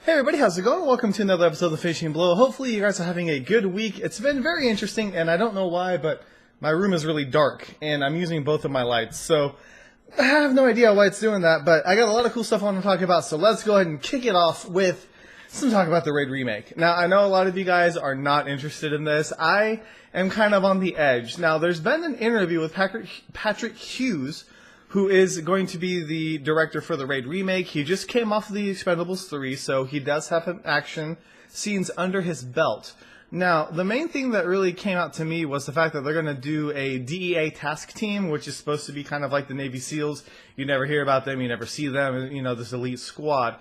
Hey everybody, how's it going? Welcome to another episode of The Fishing Blow. Hopefully you guys are having a good week. It's been very interesting, and I don't know why, but my room is really dark, and I'm using both of my lights, so I have no idea why it's doing that, but I got a lot of cool stuff I want to talk about, so let's go ahead and kick it off with some talk about the Raid Remake. Now, I know a lot of you guys are not interested in this. I am kind of on the edge. Now, there's been an interview with Patrick Hughes, who is going to be the director for the Raid Remake. He just came off of the Expendables 3, so he does have some action scenes under his belt. Now, the main thing that really came out to me was the fact that they're going to do a DEA task team, which is supposed to be kind of like the Navy SEALs. You never hear about them, you never see them, you know, this elite squad.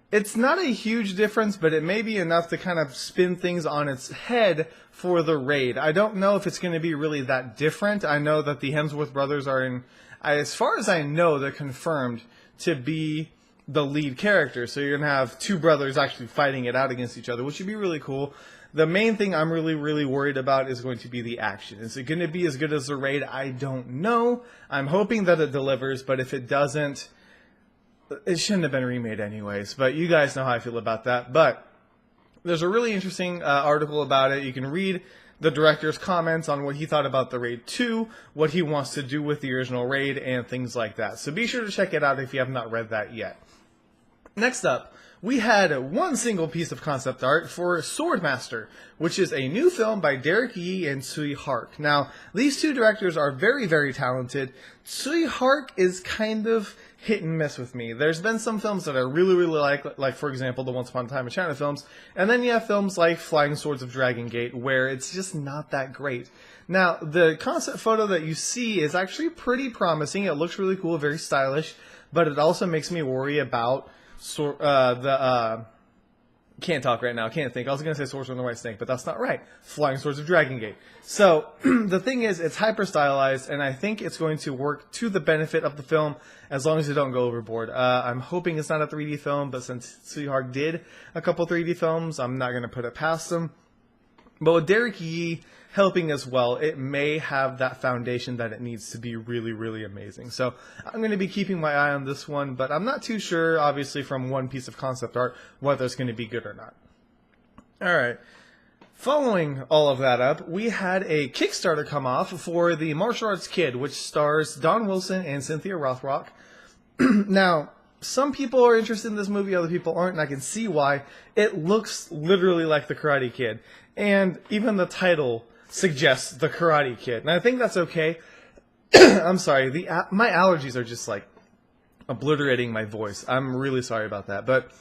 It's not a huge difference, but it may be enough to kind of spin things on its head for the Raid. I don't know if it's going to be really that different. I know that the Hemsworth brothers are in... As far as I know, they're confirmed to be the lead character. So you're going to have two brothers actually fighting it out against each other, which would be really cool. The main thing I'm really worried about is going to be the action. Is it going to be as good as the Raid? I don't know. I'm hoping that it delivers, but if it doesn't, it shouldn't have been remade anyways. But you guys know how I feel about that. But there's a really interesting article about it. You can read the director's comments on what he thought about the Raid 2, what he wants to do with the original Raid, and things like that. So be sure to check it out if you have not read that yet. Next up, we had one single piece of concept art for Swordmaster, which is a new film by Derek Yee and Tsui Hark. Now, these two directors are very talented. Tsui Hark is kind of hit and miss with me. There's been some films that I really like for example, the Once Upon a Time in China films, and then you have films like Flying Swords of Dragon Gate, where it's just not that great. Now, the concept photo that you see is actually pretty promising. It looks really cool, very stylish, but it also makes me worry about can't talk right now, can't think. I was going to say Sorcerer and the White Snake, but that's not right. Flying Swords of Dragon Gate. So, the thing is, it's hyper-stylized, and I think it's going to work to the benefit of the film, as long as they don't go overboard. I'm hoping it's not a 3D film, but since Tsui Hark did a couple 3D films, I'm not going to put it past them. But with Derek Yee helping as well, it may have that foundation that it needs to be really amazing. So I'm going to be keeping my eye on this one, but I'm not too sure, obviously, from one piece of concept art, whether it's going to be good or not. Alright. Following all of that up, we had a Kickstarter come off for the Martial Arts Kid, which stars Don Wilson and Cynthia Rothrock. Now, some people are interested in this movie, other people aren't, and I can see why. It looks literally like The Karate Kid. And even the title suggests The Karate Kid. And I think that's okay. I'm sorry, my allergies are just like obliterating my voice. I'm really sorry about that. But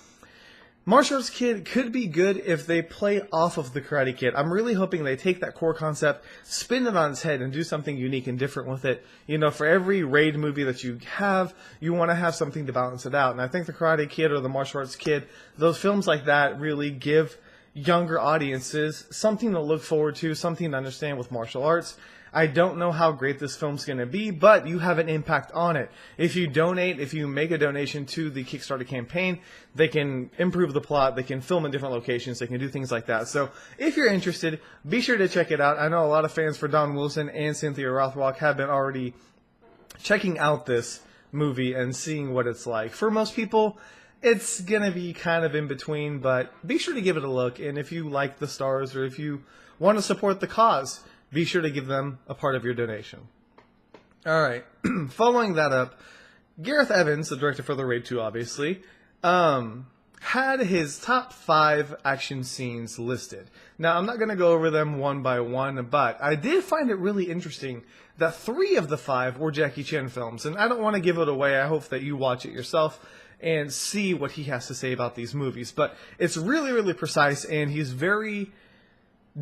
Martial Arts Kid could be good if they play off of The Karate Kid. I'm really hoping they take that core concept, spin it on its head, and do something unique and different with it. You know, for every Raid movie that you have, you want to have something to balance it out. And I think The Karate Kid or The Martial Arts Kid, those films like that really give younger audiences something to look forward to, something to understand with martial arts. I don't know how great this film's going to be, but you have an impact on it. If you donate, if you make a donation to the Kickstarter campaign, they can improve the plot, they can film in different locations, they can do things like that. So if you're interested, be sure to check it out. I know a lot of fans for Don Wilson and Cynthia Rothrock have been already checking out this movie and seeing what it's like. For most people, it's going to be kind of in between, but be sure to give it a look. And if you like the stars or if you want to support the cause, be sure to give them a part of your donation. Alright, following that up, Gareth Evans, the director for the Raid 2 obviously, had his top 5 action scenes listed. Now, I'm not going to go over them one by one, but I did find it really interesting that 3 of the 5 were Jackie Chan films. And I don't want to give it away. I hope that you watch it yourself and see what he has to say about these movies. But it's really precise, and he's very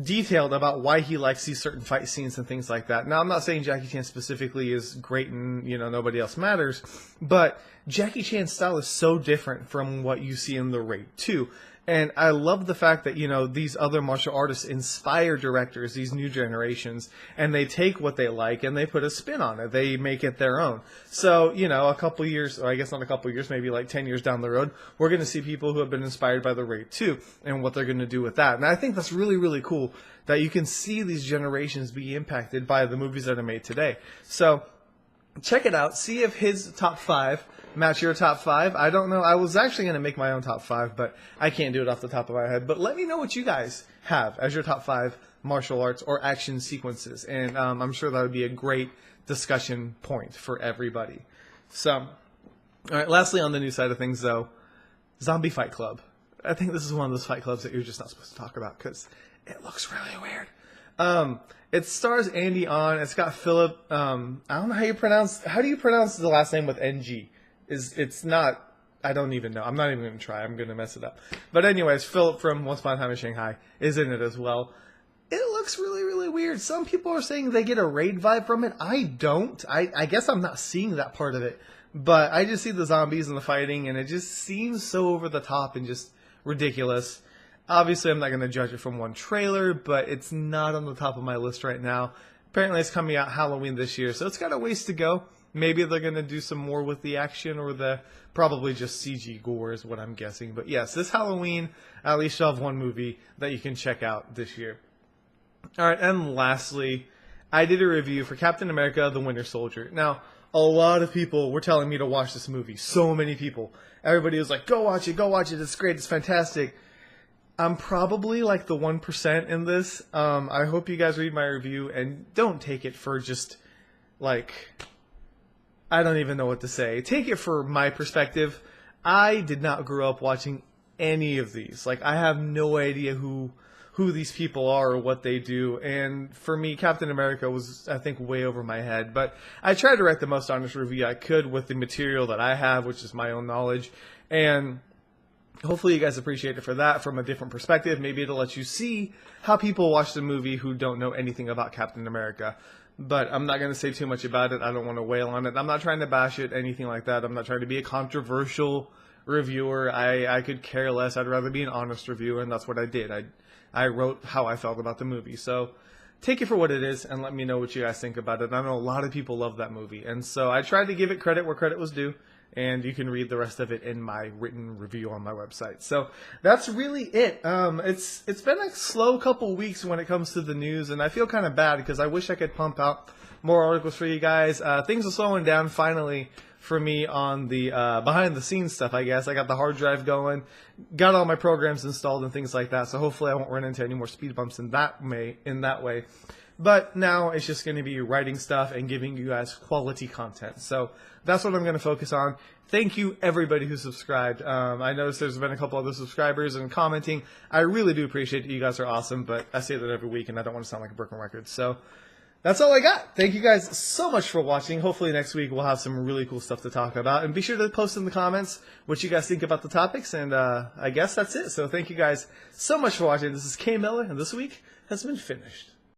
detailed about why he likes these certain fight scenes and things like that. Now, I'm not saying Jackie Chan specifically is great and, you know, nobody else matters, but Jackie Chan's style is so different from what you see in the Raid 2. And I love the fact that, you know, these other martial artists inspire directors, these new generations, and they take what they like and they put a spin on it. They make it their own. So, you know, a couple years, or I guess not a couple years, maybe like 10 years down the road, we're going to see people who have been inspired by the Raid 2 and what they're going to do with that. And I think that's really cool that you can see these generations be impacted by the movies that are made today. So check it out. See if his top 5 match your top 5. I don't know. I was actually going to make my own top 5, but I can't do it off the top of my head. But let me know what you guys have as your top 5 martial arts or action sequences. And I'm sure that would be a great discussion point for everybody. So, all right, lastly on the news side of things, though, Zombie Fight Club. I think this is one of those fight clubs that you're just not supposed to talk about because it looks really weird. It stars Andy on. It's got Philip. I don't know how you pronounce. How do you pronounce the last name with NG? It's not. I don't even know. I'm not even going to try. I'm going to mess it up. But anyways, Philip from Once Upon a Time in Shanghai is in it as well. It looks really, really weird. Some people are saying they get a raid vibe from it. I don't. I guess I'm not seeing that part of it. But I just see the zombies and the fighting, and it just seems so over the top and just ridiculous. Obviously, I'm not going to judge it from one trailer, but it's not on the top of my list right now. Apparently, it's coming out Halloween this year, so it's got a ways to go. Maybe they're going to do some more with the action or the probably just CG gore is what I'm guessing. But yes, this Halloween, at least you'll have one movie that you can check out this year. All right, and lastly, I did a review for Captain America: The Winter Soldier. Now, a lot of people were telling me to watch this movie. So many people. Everybody was like, go watch it, it's great, it's fantastic. I'm probably like the 1% in this. I hope you guys read my review and don't take it for just, like, I don't even know what to say. Take it for my perspective. I did not grow up watching any of these. Like, I have no idea who these people are or what they do. And for me, Captain America was, I think, way over my head. But I tried to write the most honest review I could with the material that I have, which is my own knowledge. And hopefully you guys appreciate it for that from a different perspective. Maybe it'll let you see how people watch the movie who don't know anything about Captain America. But I'm not going to say too much about it. I don't want to wail on it. I'm not trying to bash it, anything like that. I'm not trying to be a controversial reviewer. I could care less. I'd rather be an honest reviewer, and that's what I did. I wrote how I felt about the movie. So take it for what it is and let me know what you guys think about it. I know a lot of people love that movie. And so I tried to give it credit where credit was due. And you can read the rest of it in my written review on my website. So that's really it. It's been a slow couple weeks when it comes to the news. And I feel kind of bad because I wish I could pump out more articles for you guys. Things are slowing down finally for me on the behind the scenes stuff, I guess. I got the hard drive going, got all my programs installed and things like that. So hopefully I won't run into any more speed bumps in that way. But now it's just going to be writing stuff and giving you guys quality content. So that's what I'm going to focus on. Thank you, everybody who subscribed. I noticed there's been a couple other subscribers and commenting. I really do appreciate it. You guys are awesome, but I say that every week, and I don't want to sound like a broken record. So that's all I got. Thank you guys so much for watching. Hopefully next week we'll have some really cool stuff to talk about. And be sure to post in the comments what you guys think about the topics. And I guess that's it. So thank you guys so much for watching. This is K Miller, and this week has been finished.